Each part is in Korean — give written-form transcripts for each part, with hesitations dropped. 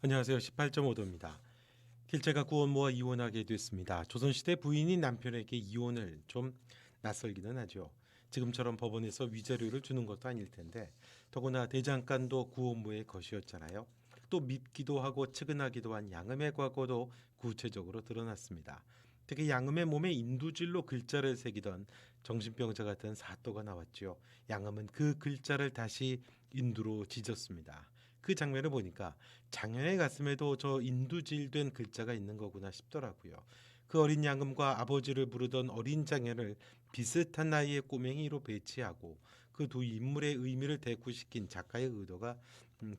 안녕하세요. 18.5도입니다. 길재가 구원모와 이혼하게 됐습니다. 조선시대 부인이 남편에게 이혼을 좀 낯설기는 하죠. 지금처럼 법원에서 위자료를 주는 것도 아닐 텐데 더구나 대장간도 구원모의 것이었잖아요. 또 밉기도 하고 측은하기도 한 양음의 과거도 구체적으로 드러났습니다. 특히 양음의 몸에 인두질로 글자를 새기던 정신병자 같은 사또가 나왔죠. 양음은 그 글자를 다시 인두로 지졌습니다. 그 장면을 보니까 장현의 가슴에도 저 인두질된 글자가 있는 거구나 싶더라고요. 그 어린 양금과 아버지를 부르던 어린 장현을 비슷한 나이의 꼬맹이로 배치하고 그 두 인물의 의미를 대꾸시킨 작가의 의도가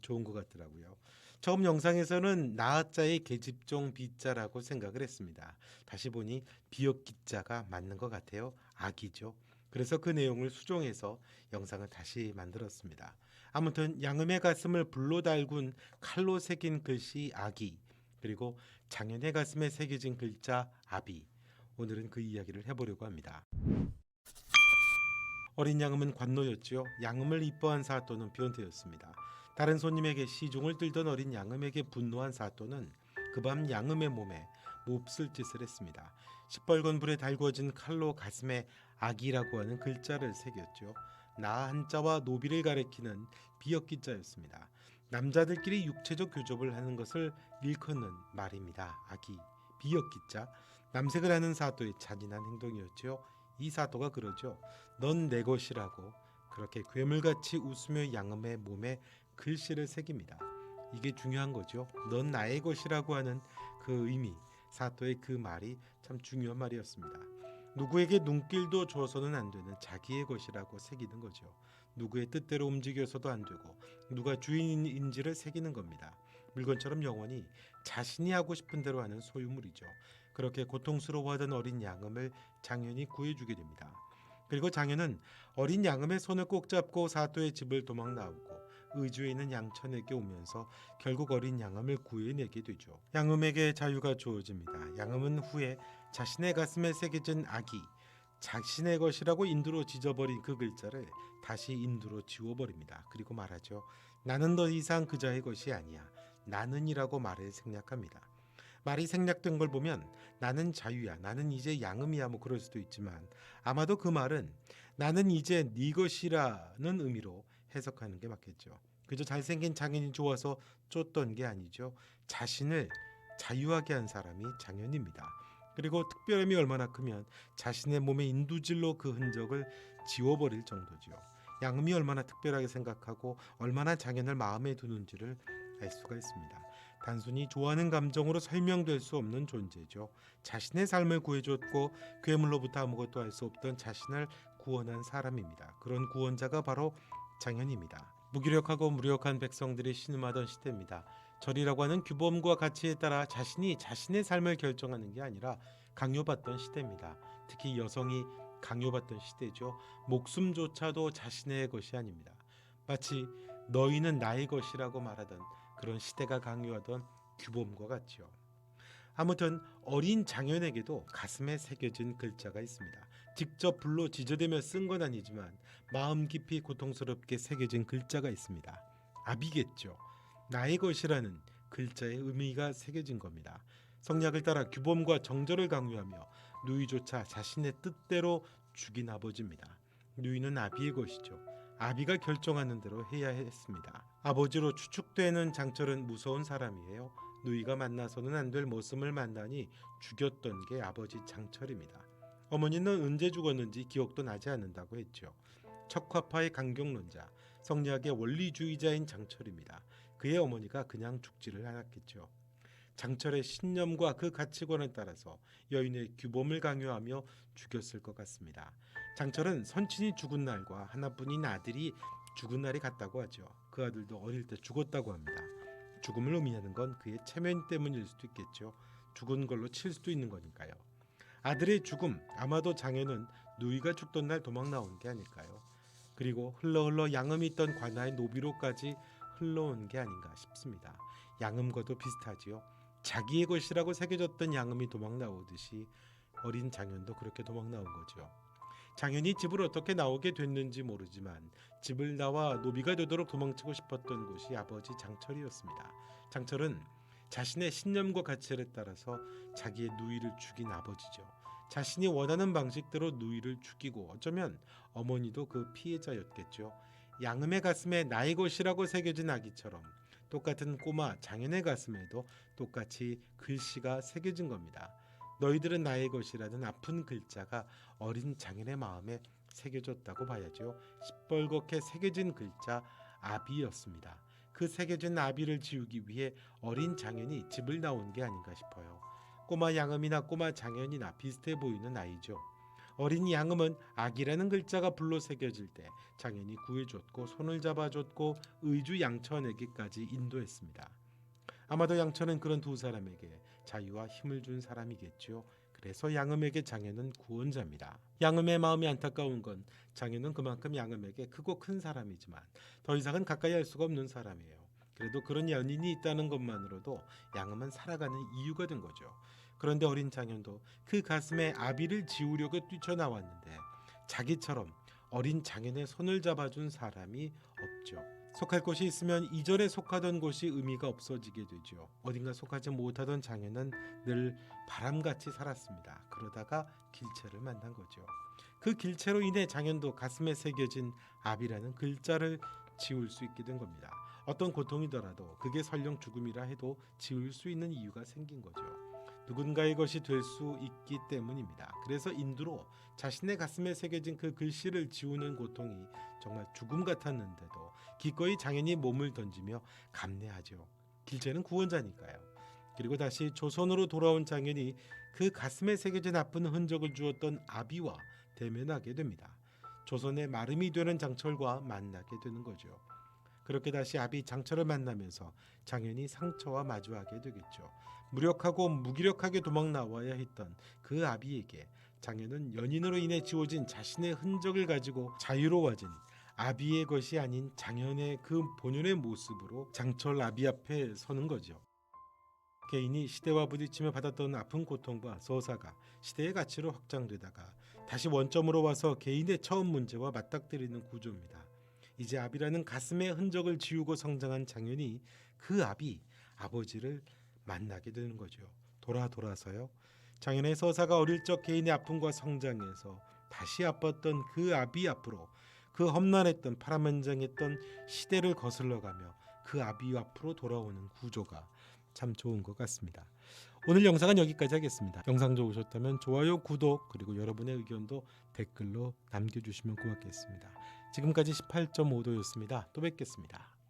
좋은 것 같더라고요. 처음 영상에서는 나자의 계집종 비자라고 생각을 했습니다. 다시 보니 비역기자가 맞는 것 같아요. 악이죠. 그래서 그 내용을 수정해서 영상을 다시 만들었습니다. 아무튼 양음의 가슴을 불로 달군 칼로 새긴 글씨 아기, 그리고 장현의 가슴에 새겨진 글자 아비. 오늘은 그 이야기를 해보려고 합니다. 어린 양음은 관노였지요. 양음을 이뻐한 사또는 변태였습니다. 다른 손님에게 시중을 들던 어린 양음에게 분노한 사또는 그 밤 양음의 몸에 몹쓸 짓을 했습니다. 시뻘건 불에 달구어진 칼로 가슴에 악이라고 하는 글자를 새겼죠. 나 한자와 노비를 가리키는 비역기자였습니다. 남자들끼리 육체적 교접을 하는 것을 일컫는 말입니다. 악이, 비역기자. 남색을 하는 사또의 잔인한 행동이었죠. 이 사또가 그러죠. 넌 내 것이라고 그렇게 괴물같이 웃으며 양음의 몸에 글씨를 새깁니다. 이게 중요한 거죠. 넌 나의 것이라고 하는 그 의미, 사또의 그 말이 참 중요한 말이었습니다. 누구에게 눈길도 줘서는 안 되는 자기의 것이라고 새기는 거죠. 누구의 뜻대로 움직여서도 안 되고 누가 주인인지를 새기는 겁니다. 물건처럼 영원히 자신이 하고 싶은 대로 하는 소유물이죠. 그렇게 고통스러워하던 어린 양음을 장현이 구해주게 됩니다. 그리고 장현은 어린 양음의 손을 꼭 잡고 사또의 집을 도망 나오고 의주에 있는 양천에게 오면서 결국 어린 양음을 구해내게 되죠. 양음에게 자유가 주어집니다. 양음은 후에 자신의 가슴에 새겨진 악이 자신의 것이라고 인두로 지져버린 그 글자를 다시 인두로 지워버립니다. 그리고 말하죠. 나는 더 이상 그자의 것이 아니야. 나는이라고 말을 생략합니다. 말이 생략된 걸 보면 나는 자유야, 나는 이제 양음이야 뭐 그럴 수도 있지만 아마도 그 말은 나는 이제 네 것이라는 의미로 해석하는 게 맞겠죠. 그저 잘생긴 장인이 좋아서 쫓던 게 아니죠. 자신을 자유하게 한 사람이 장현입니다. 그리고 특별함이 얼마나 크면 자신의 몸에 인두질로 그 흔적을 지워버릴 정도죠. 양음이 얼마나 특별하게 생각하고 얼마나 장현을 마음에 두는지를 알 수가 있습니다. 단순히 좋아하는 감정으로 설명될 수 없는 존재죠. 자신의 삶을 구해줬고 괴물로부터 아무것도 알 수 없던 자신을 구원한 사람입니다. 그런 구원자가 바로 장현입니다. 무기력하고 무력한 백성들이 신음하던 시대입니다. 절이라고 하는 규범과 가치에 따라 자신이 자신의 삶을 결정하는 게 아니라 강요받던 시대입니다. 특히 여성이 강요받던 시대죠. 목숨조차도 자신의 것이 아닙니다. 마치 너희는 나의 것이라고 말하던 그런 시대가 강요하던 규범과 같죠. 아무튼 어린 장현에게도 가슴에 새겨진 글자가 있습니다. 직접 불로 지저대며 쓴 건 아니지만 마음 깊이 고통스럽게 새겨진 글자가 있습니다. 아비겠죠. 나의 것이라는 글자의 의미가 새겨진 겁니다. 성략을 따라 규범과 정절을 강요하며 누이조차 자신의 뜻대로 죽인 아버지입니다. 누이는 아비의 것이죠. 아비가 결정하는 대로 해야 했습니다. 아버지로 추측되는 장철은 무서운 사람이에요. 누이가 만나서는 안 될 모습을 만나니 죽였던 게 아버지 장철입니다. 어머니는 언제 죽었는지 기억도 나지 않는다고 했죠. 척화파의 강경론자, 성리학의 원리주의자인 장철입니다. 그의 어머니가 그냥 죽지를 않았겠죠. 장철의 신념과 그 가치관에 따라서 여인의 규범을 강요하며 죽였을 것 같습니다. 장철은 선친이 죽은 날과 하나뿐인 아들이 죽은 날이 같다고 하죠. 그 아들도 어릴 때 죽었다고 합니다. 죽음을 의미하는 건 그의 체면 때문일 수도 있겠죠. 죽은 걸로 칠 수도 있는 거니까요. 아들의 죽음, 아마도 장애는 누이가 죽던 날 도망 나온 게 아닐까요? 그리고 흘러 양음이 있던 관아의 노비로까지 흘러온 게 아닌가 싶습니다. 양음과도 비슷하지요. 자기의 것이라고 새겨졌던 양음이 도망 나오듯이 어린 장현도 그렇게 도망 나온 거죠. 장현이 집을 어떻게 나오게 됐는지 모르지만 집을 나와 노비가 되도록 도망치고 싶었던 곳이 아버지 장철이었습니다. 장철은 자신의 신념과 가치에 따라서 자기의 누이를 죽인 아버지죠. 자신이 원하는 방식대로 누이를 죽이고 어쩌면 어머니도 그 피해자였겠죠. 양음의 가슴에 나의 것이라고 새겨진 아기처럼 똑같은 꼬마 장현의 가슴에도 똑같이 글씨가 새겨진 겁니다. 너희들은 나의 것이라는 아픈 글자가 어린 장현의 마음에 새겨졌다고 봐야죠. 시뻘겋게 새겨진 글자 아비였습니다. 그 새겨진 아비를 지우기 위해 어린 장현이 집을 나온 게 아닌가 싶어요. 꼬마 양음이나 꼬마 장현이나 비슷해 보이는 아이죠. 어린 양음은 아기라는 글자가 불로 새겨질 때 장현이 구해줬고 손을 잡아줬고 의주 양천에게까지 인도했습니다. 아마도 양천은 그런 두 사람에게 자유와 힘을 준 사람이겠죠. 그래서 양음에게 장현은 구원자입니다. 양음의 마음이 안타까운 건 장현은 그만큼 양음에게 크고 큰 사람이지만 더 이상은 가까이 할 수가 없는 사람이에요. 그래도 그런 연인이 있다는 것만으로도 양음은 살아가는 이유가 된 거죠. 그런데 어린 장현도 그 가슴에 아비를 지우려고 뛰쳐나왔는데 자기처럼 어린 장현의 손을 잡아준 사람이 없죠. 속할 곳이 있으면 이전에 속하던 곳이 의미가 없어지게 되죠. 어딘가 속하지 못하던 장현은 늘 바람같이 살았습니다. 그러다가 길채를 만난 거죠. 그 길채로 인해 장현도 가슴에 새겨진 아비라는 글자를 지울 수 있게 된 겁니다. 어떤 고통이더라도 그게 설령 죽음이라 해도 지울 수 있는 이유가 생긴 거죠. 누군가의 것이 될 수 있기 때문입니다. 그래서 인두로 자신의 가슴에 새겨진 그 글씨를 지우는 고통이 정말 죽음 같았는데도 기꺼이 장현이 몸을 던지며 감내하죠. 길채는 구원자니까요. 그리고 다시 조선으로 돌아온 장현이 그 가슴에 새겨진 아픈 흔적을 주었던 아비와 대면하게 됩니다. 조선의 마름이 되는 장철과 만나게 되는 거죠. 그렇게 다시 아비 장철을 만나면서 장현이 상처와 마주하게 되겠죠. 무력하고 무기력하게 도망 나와야 했던 그 아비에게 장현은 연인으로 인해 지워진 자신의 흔적을 가지고 자유로워진 아비의 것이 아닌 장현의 그 본연의 모습으로 장철 아비 앞에 서는 거죠. 개인이 시대와 부딪히며 받았던 아픈 고통과 서사가 시대의 가치로 확장되다가 다시 원점으로 와서 개인의 처음 문제와 맞닥뜨리는 구조입니다. 이제 아비라는 가슴의 흔적을 지우고 성장한 장현이 그 아버지를 만나게 되는 거죠. 돌아서요. 장현의 서사가 어릴 적 개인의 아픔과 성장에서 다시 아팠던 그 아비 앞으로 그 험난했던 파란만장했던 시대를 거슬러가며 그 아비 앞으로 돌아오는 구조가 참 좋은 것 같습니다. 오늘 영상은 여기까지 하겠습니다. 영상 좋으셨다면 좋아요, 구독 그리고 여러분의 의견도 댓글로 남겨주시면 고맙겠습니다. 지금까지 18.5도였습니다. 또 뵙겠습니다.